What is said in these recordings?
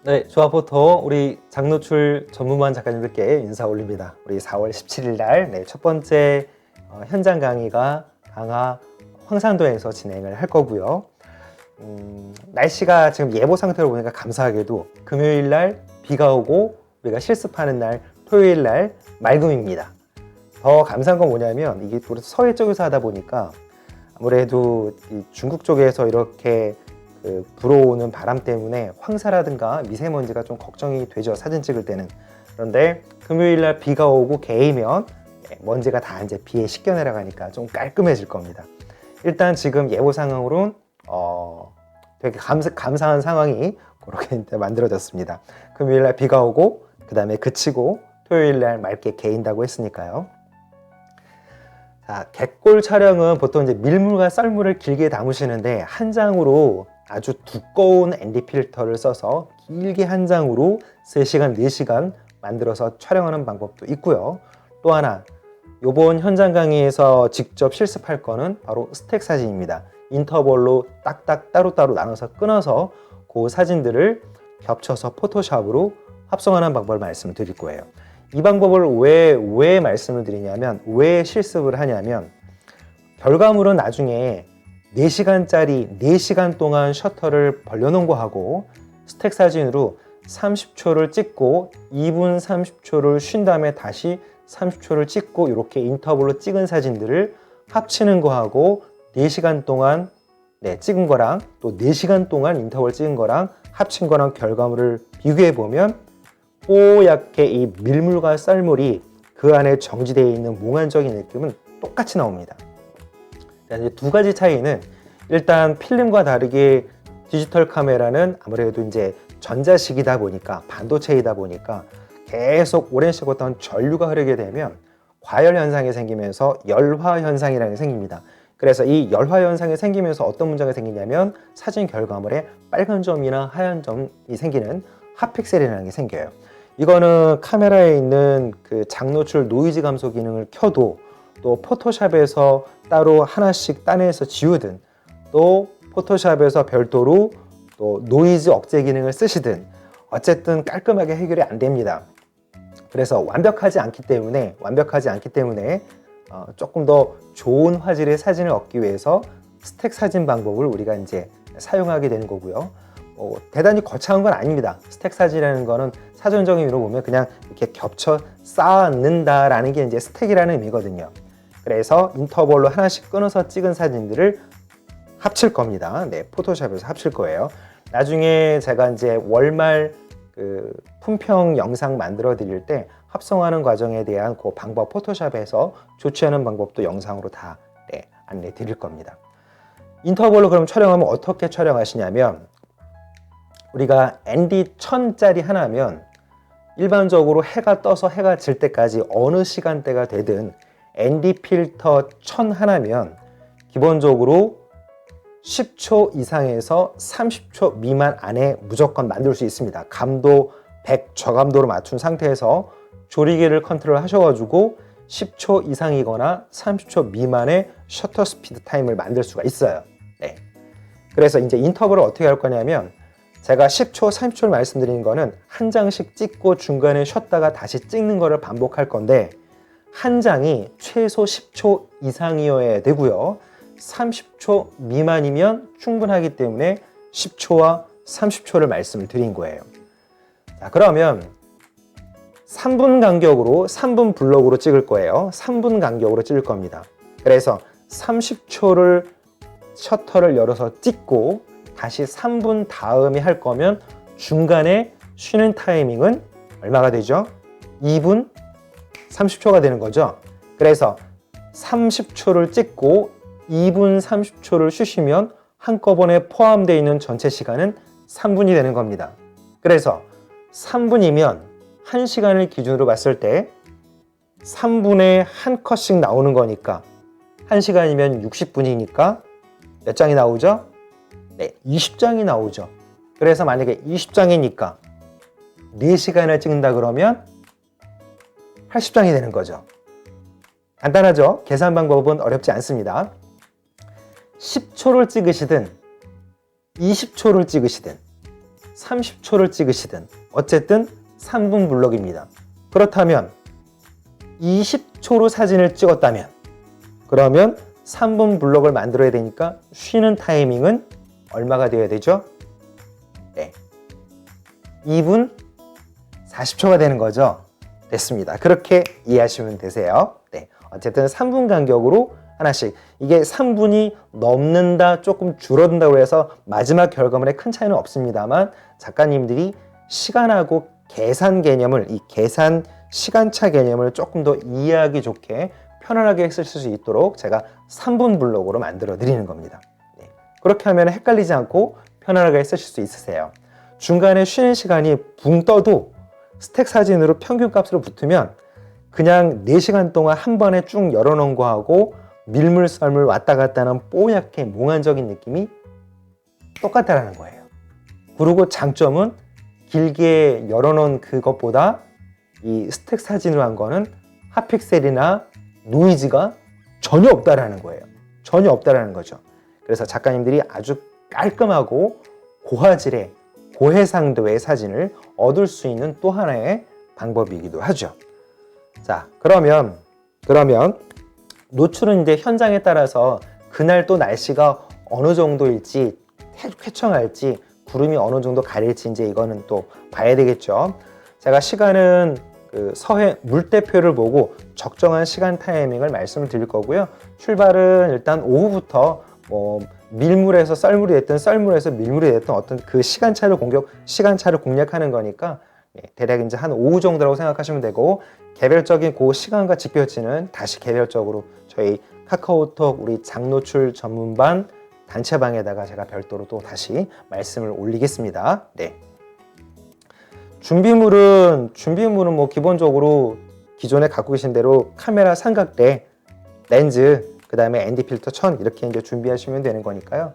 네, 조합포토 우리 장노출 전문만 작가님들께 인사 올립니다. 우리 4월 17일 날 첫 번째 현장 강의가 강화 황산도에서 진행을 할 거고요. 날씨가 지금 예보 상태로 보니까 감사하게도 금요일 날 비가 오고 우리가 실습하는 날 토요일 날 맑음입니다. 더 감사한 건 뭐냐면 이게 또 서해 쪽에서 하다 보니까 아무래도 이 중국 쪽에서 이렇게 불어오는 바람 때문에 황사라든가 미세먼지가 좀 걱정이 되죠, 사진 찍을 때는. 그런데 금요일날 비가 오고 개이면 먼지가 다 이제 비에 씻겨 내려가니까 좀 깔끔해질 겁니다. 일단 지금 예보상으로는 되게 감사한 상황이 그렇게 만들어졌습니다. 금요일날 비가 오고 그 다음에 그치고 토요일날 맑게 개인다고 했으니까요. 자, 객골 촬영은 보통 이제 밀물과 썰물을 길게 담으시는데 한 장으로 아주 두꺼운 ND 필터를 써서 길게 한 장으로 3시간, 4시간 만들어서 촬영하는 방법도 있고요. 또 하나, 이번 현장 강의에서 직접 실습할 거는 바로 스택 사진입니다. 인터벌로 딱딱 따로따로 나눠서 끊어서 그 사진들을 겹쳐서 포토샵으로 합성하는 방법을 말씀드릴 거예요. 이 방법을 왜 말씀을 드리냐면, 왜 실습을 하냐면, 결과물은 나중에 4시간짜리 4시간 동안 셔터를 벌려놓은 거하고 스택 사진으로 30초를 찍고 2분 30초를 쉰 다음에 다시 30초를 찍고 이렇게 인터벌로 찍은 사진들을 합치는 거하고 4시간 동안 찍은 거랑 또 4시간 동안 인터벌 찍은 거랑 합친 거랑 결과물을 비교해 보면 뽀얗게 이 밀물과 썰물이 그 안에 정지되어 있는 몽환적인 느낌은 똑같이 나옵니다. 이제 두 가지 차이는, 일단 필름과 다르게 디지털 카메라는 아무래도 이제 전자식이다 보니까, 반도체이다 보니까 계속 오랜 시간 어떤 전류가 흐르게 되면 과열 현상이 생기면서 열화 현상이라는 게 생깁니다. 그래서 이 열화 현상이 생기면서 어떤 문제가 생기냐면 사진 결과물에 빨간 점이나 하얀 점이 생기는 핫픽셀이라는 게 생겨요. 이거는 카메라에 있는 그 장노출 노이즈 감소 기능을 켜도, 또 포토샵에서 따로 하나씩 따내서 지우든, 또 포토샵에서 별도로 또 노이즈 억제 기능을 쓰시든 어쨌든 깔끔하게 해결이 안 됩니다. 그래서 완벽하지 않기 때문에 조금 더 좋은 화질의 사진을 얻기 위해서 스택 사진 방법을 우리가 이제 사용하게 되는 거고요. 대단히 거창한 건 아닙니다. 스택 사진이라는 거는 사전적인 의미로 보면 그냥 이렇게 겹쳐 쌓는다라는 게 이제 스택이라는 의미거든요. 그래서 인터벌로 하나씩 끊어서 찍은 사진들을 합칠 겁니다. 포토샵에서 합칠 거예요. 나중에 제가 이제 월말 품평 영상 만들어 드릴 때 합성하는 과정에 대한 그 방법, 포토샵에서 조치하는 방법도 영상으로 다 안내 드릴 겁니다. 인터벌로 그럼 촬영하면 어떻게 촬영하시냐면, 우리가 ND 1000짜리 하나면 일반적으로 해가 떠서 해가 질 때까지 어느 시간대가 되든 ND 필터 1000 하나면 기본적으로 10초 이상에서 30초 미만 안에 무조건 만들 수 있습니다. 감도 100 저감도로 맞춘 상태에서 조리개를 컨트롤 하셔가지고 10초 이상이거나 30초 미만의 셔터 스피드 타임을 만들 수가 있어요. 그래서 이제 인터벌을 어떻게 할 거냐면, 제가 10초, 30초를 말씀드리는 거는 한 장씩 찍고 중간에 쉬었다가 다시 찍는 거를 반복할 건데, 한 장이 최소 10초 이상이어야 되고요. 30초 미만이면 충분하기 때문에 10초와 30초를 말씀을 드린 거예요. 자, 그러면 3분 간격으로, 3분 블럭으로 찍을 거예요. 3분 간격으로 찍을 겁니다. 그래서 30초를 셔터를 열어서 찍고 다시 3분 다음에 할 거면 중간에 쉬는 타이밍은 얼마가 되죠? 2분 30초가 되는 거죠. 그래서 30초를 찍고 2분 30초를 쉬시면 한꺼번에 포함되어 있는 전체 시간은 3분이 되는 겁니다. 그래서 3분이면 1시간을 기준으로 봤을 때 3분에 한 컷씩 나오는 거니까 1시간이면 60분이니까 몇 장이 나오죠? 20장이 나오죠. 그래서 만약에 20장이니까 4시간을 찍는다 그러면 80장이 되는 거죠. 간단하죠? 계산 방법은 어렵지 않습니다. 10초를 찍으시든 20초를 찍으시든 30초를 찍으시든 어쨌든 3분 블럭입니다. 그렇다면 20초로 사진을 찍었다면 그러면 3분 블럭을 만들어야 되니까 쉬는 타이밍은 얼마가 되어야 되죠? 네, 2분 40초가 되는 거죠. 됐습니다. 그렇게 이해하시면 되세요. 네, 어쨌든 3분 간격으로 하나씩. 이게 3분이 넘는다, 조금 줄어든다고 해서 마지막 결과물에 큰 차이는 없습니다만 작가님들이 시간하고 계산 개념을, 이 계산 시간차 개념을 조금 더 이해하기 좋게 편안하게 쓰실 수 있도록 제가 3분 블록으로 만들어 드리는 겁니다. 네. 그렇게 하면 헷갈리지 않고 편안하게 쓰실 수 있으세요. 중간에 쉬는 시간이 붕 떠도 스택 사진으로 평균값으로 붙으면 그냥 4시간 동안 한 번에 쭉 열어놓은 거하고 밀물 썰물 왔다 갔다 하는 뽀얗게 몽환적인 느낌이 똑같다라는 거예요. 그리고 장점은 길게 열어놓은 그것보다 이 스택 사진으로 한 거는 핫픽셀이나 노이즈가 전혀 없다라는 거예요. 전혀 없다라는 거죠. 그래서 작가님들이 아주 깔끔하고 고화질의 고해상도의 사진을 얻을 수 있는 또 하나의 방법이기도 하죠. 자, 그러면 노출은 이제 현장에 따라서 그날 또 날씨가 어느 정도일지, 쾌청할지, 구름이 어느 정도 가릴지 이제 이거는 또 봐야 되겠죠. 제가 시간은 그 서해 물대표를 보고 적정한 시간 타이밍을 말씀을 드릴 거고요. 출발은 일단 오후부터 뭐 밀물에서 썰물이 됐든 썰물에서 밀물이 됐든 어떤 그 시간차를 공략하는 거니까 대략 이제 한 오후 정도라고 생각하시면 되고, 개별적인 그 시간과 지표치는 다시 개별적으로 저희 카카오톡 우리 장노출 전문반 단체방에다가 제가 별도로 또 다시 말씀을 올리겠습니다. 네. 준비물은 뭐 기본적으로 기존에 갖고 계신 대로 카메라 삼각대, 렌즈, 그 다음에 ND 필터 1000 이렇게 이제 준비하시면 되는 거니까요.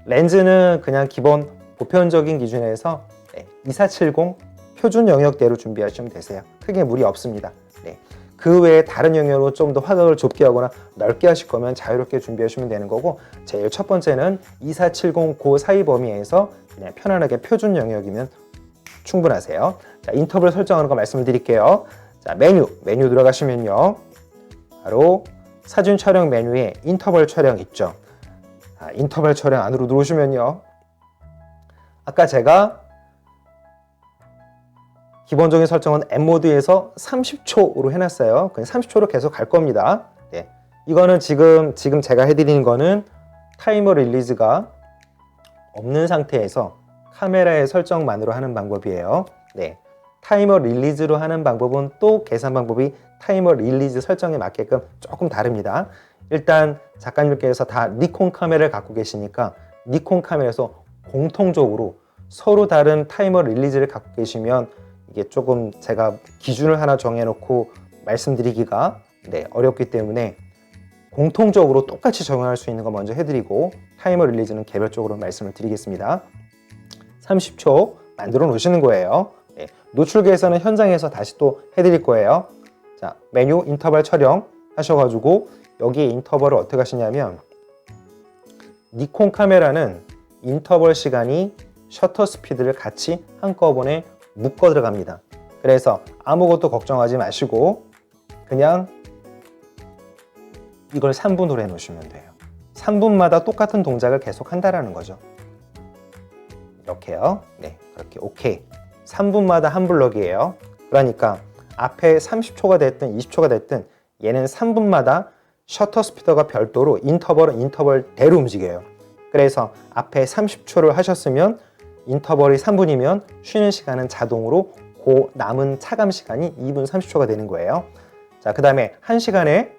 렌즈는 그냥 기본 보편적인 기준에서 2470 표준 영역대로 준비하시면 되세요. 크게 무리 없습니다. 네. 그 외에 다른 영역으로 좀 더 화각을 좁게 하거나 넓게 하실 거면 자유롭게 준비하시면 되는 거고, 제일 첫 번째는 2470 그 사이 범위에서 그냥 편안하게 표준 영역이면 충분하세요. 자, 인터벌 설정하는 거 말씀을 드릴게요. 자, 메뉴 들어가시면요. 바로 사진 촬영 메뉴에 인터벌 촬영 있죠. 자, 인터벌 촬영 안으로 들어오시면요. 아까 제가 기본적인 설정은 M모드에서 30초로 해놨어요. 그냥 30초로 계속 갈 겁니다. 네. 이거는 지금 제가 해드리는 거는 타이머 릴리즈가 없는 상태에서 카메라의 설정만으로 하는 방법이에요. 네. 타이머 릴리즈로 하는 방법은 또 계산 방법이 타이머 릴리즈 설정에 맞게끔 조금 다릅니다. 일단 작가님께서 다 니콘 카메라를 갖고 계시니까 니콘 카메라에서 공통적으로 서로 다른 타이머 릴리즈를 갖고 계시면 이게 조금 제가 기준을 하나 정해놓고 말씀드리기가 어렵기 때문에 공통적으로 똑같이 적용할 수 있는 거 먼저 해드리고 타이머 릴리즈는 개별적으로 말씀을 드리겠습니다. 30초 만들어 놓으시는 거예요. 네, 노출계에서는 현장에서 다시 또 해드릴 거예요. 자, 메뉴 인터벌 촬영 하셔가지고 여기에 인터벌을 어떻게 하시냐면, 니콘 카메라는 인터벌 시간이 셔터 스피드를 같이 한꺼번에 묶어 들어갑니다. 그래서 아무것도 걱정하지 마시고 그냥 이걸 3분으로 해 놓으시면 돼요. 3분마다 똑같은 동작을 계속 한다라는 거죠. 이렇게요. 네, 그렇게 오케이. 3분마다 한 블럭이에요. 그러니까 앞에 30초가 됐든 20초가 됐든 얘는 3분마다 셔터 스피드가 별도로 인터벌은 인터벌대로 움직여요. 그래서 앞에 30초를 하셨으면 인터벌이 3분이면 쉬는 시간은 자동으로 그 남은 차감 시간이 2분 30초가 되는 거예요. 자, 그 다음에 1시간에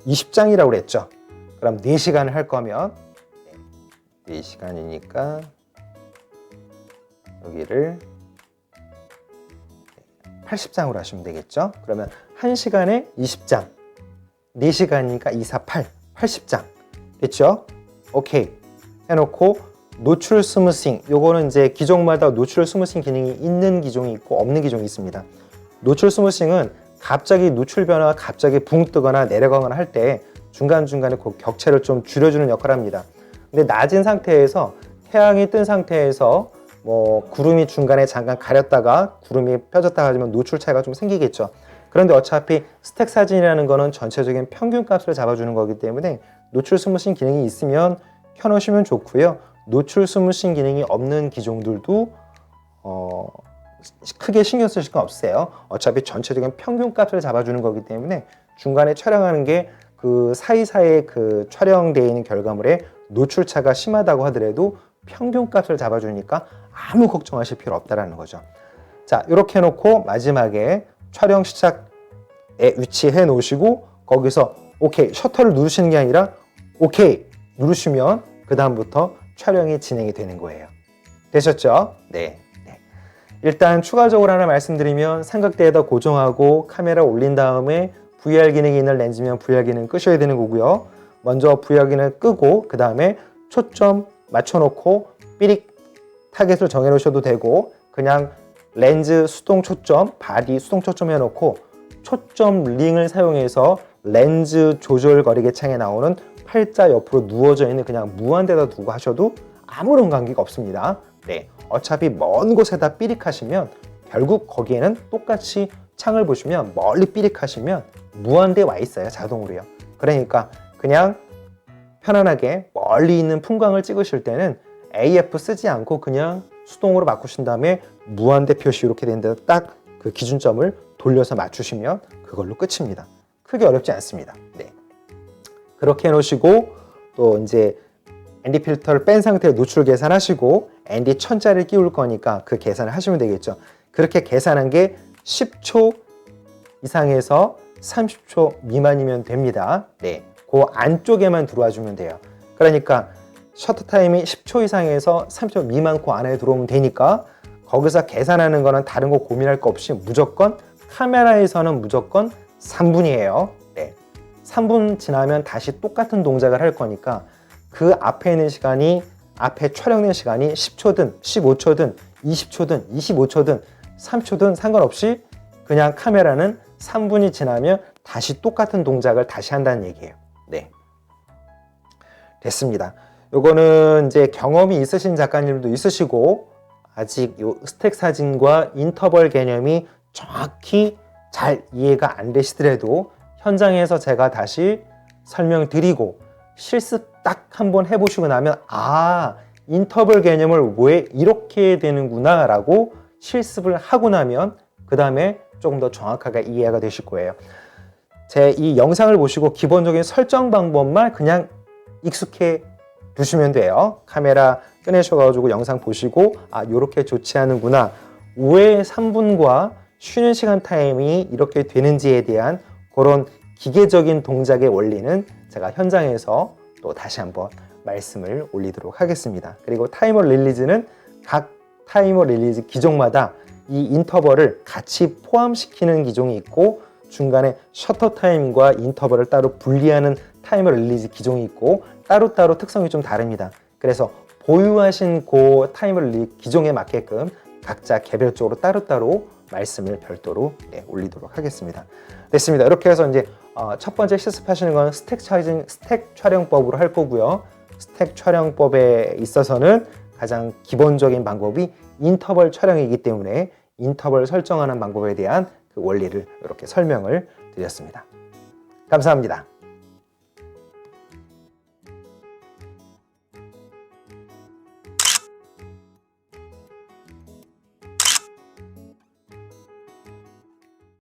20장이라고 그랬죠. 그럼 4시간을 할 거면 4시간이니까 여기를 80장으로 하시면 되겠죠. 그러면 1시간에 20장, 4시간이니까 2, 4, 8, 80장 됐죠? 오케이 해놓고 노출 스무싱, 요거는 이제 기종마다 노출 스무싱 기능이 있는 기종이 있고 없는 기종이 있습니다. 노출 스무싱은 갑자기 노출 변화가 갑자기 붕 뜨거나 내려가거나 할 때 중간중간에 그 격차를 좀 줄여주는 역할을 합니다. 근데 낮은 상태에서 태양이 뜬 상태에서 뭐 구름이 중간에 잠깐 가렸다가 구름이 펴졌다가 하면 노출 차이가 좀 생기겠죠. 그런데 어차피 스택 사진이라는 거는 전체적인 평균 값을 잡아주는 거기 때문에 노출 스무싱 기능이 있으면 켜놓으시면 좋고요. 노출 스무싱 기능이 없는 기종들도 크게 신경 쓰실 건 없어요. 어차피 전체적인 평균 값을 잡아주는 거기 때문에 중간에 촬영하는 게 그 사이사이에 그 촬영되어 있는 결과물에 노출차가 심하다고 하더라도 평균 값을 잡아주니까 아무 걱정하실 필요 없다라는 거죠. 자, 이렇게 해놓고 마지막에 촬영 시작에 위치해 놓으시고 거기서 오케이 셔터를 누르시는 게 아니라 오케이 누르시면 그 다음부터 촬영이 진행이 되는 거예요. 되셨죠? 네. 일단 추가적으로 하나 말씀드리면 삼각대에다 고정하고 카메라 올린 다음에 VR 기능이 있는 렌즈면 VR 기능 끄셔야 되는 거고요. 먼저 VR 기능을 끄고 그 다음에 초점 맞춰놓고 삐릭 타겟을 정해 놓으셔도 되고 그냥 렌즈 수동 초점, 바디 수동 초점 해놓고 초점 링을 사용해서 렌즈 조절 거리개 창에 나오는 팔자 옆으로 누워져 있는 그냥 무한대다 두고 하셔도 아무런 관계가 없습니다. 네, 어차피 먼 곳에다 삐릭하시면 결국 거기에는 똑같이 창을 보시면 멀리 삐릭하시면 무한대 와 있어요, 자동으로요. 그러니까 그냥 편안하게 멀리 있는 풍광을 찍으실 때는 AF 쓰지 않고 그냥 수동으로 바꾸신 다음에 무한대 표시 이렇게 된 데다 딱 그 기준점을 돌려서 맞추시면 그걸로 끝입니다. 크게 어렵지 않습니다. 네. 그렇게 해놓으시고 또 이제 ND 필터를 뺀 상태에 노출 계산하시고 ND 1000짜리를 끼울 거니까 그 계산을 하시면 되겠죠. 그렇게 계산한 게 10초 이상에서 30초 미만이면 됩니다. 네, 그 안쪽에만 들어와 주면 돼요. 그러니까 셔터 타임이 10초 이상에서 30초 미만 그 안에 들어오면 되니까 거기서 계산하는 거는 다른 거 고민할 거 없이 무조건 카메라에서는 무조건 3분이에요. 네, 3분 지나면 다시 똑같은 동작을 할 거니까 그 앞에 있는 시간이 앞에 촬영된 시간이 10초든 15초든 20초든 25초든 3초든 상관없이 그냥 카메라는 3분이 지나면 다시 똑같은 동작을 다시 한다는 얘기예요. 네, 됐습니다. 요거는 이제 경험이 있으신 작가님도 있으시고 아직 요 스택 사진과 인터벌 개념이 정확히 잘 이해가 안 되시더라도 현장에서 제가 다시 설명드리고 실습 딱 한번 해보시고 나면 아, 인터벌 개념을 왜 이렇게 되는구나 라고 실습을 하고 나면 그 다음에 조금 더 정확하게 이해가 되실 거예요. 제 이 영상을 보시고 기본적인 설정 방법만 그냥 익숙해 두시면 돼요. 카메라 꺼내셔가지고 영상 보시고 아, 요렇게 조치하는구나. 왜 3분과 쉬는 시간 타임이 이렇게 되는지에 대한 그런 기계적인 동작의 원리는 제가 현장에서 또 다시 한번 말씀을 올리도록 하겠습니다. 그리고 타이머 릴리즈는 각 타이머 릴리즈 기종마다 이 인터벌을 같이 포함시키는 기종이 있고 중간에 셔터 타임과 인터벌을 따로 분리하는 타이머 릴리즈 기종이 있고 따로따로 특성이 좀 다릅니다. 그래서 보유하신 그 타이머 릴리즈 기종에 맞게끔 각자 개별적으로 따로따로 말씀을 별도로 올리도록 하겠습니다. 됐습니다. 이렇게 해서 이제 첫 번째 실습하시는 건 스택 촬영법으로 할 거고요. 스택 촬영법에 있어서는 가장 기본적인 방법이 인터벌 촬영이기 때문에 인터벌 설정하는 방법에 대한 그 원리를 이렇게 설명을 드렸습니다. 감사합니다.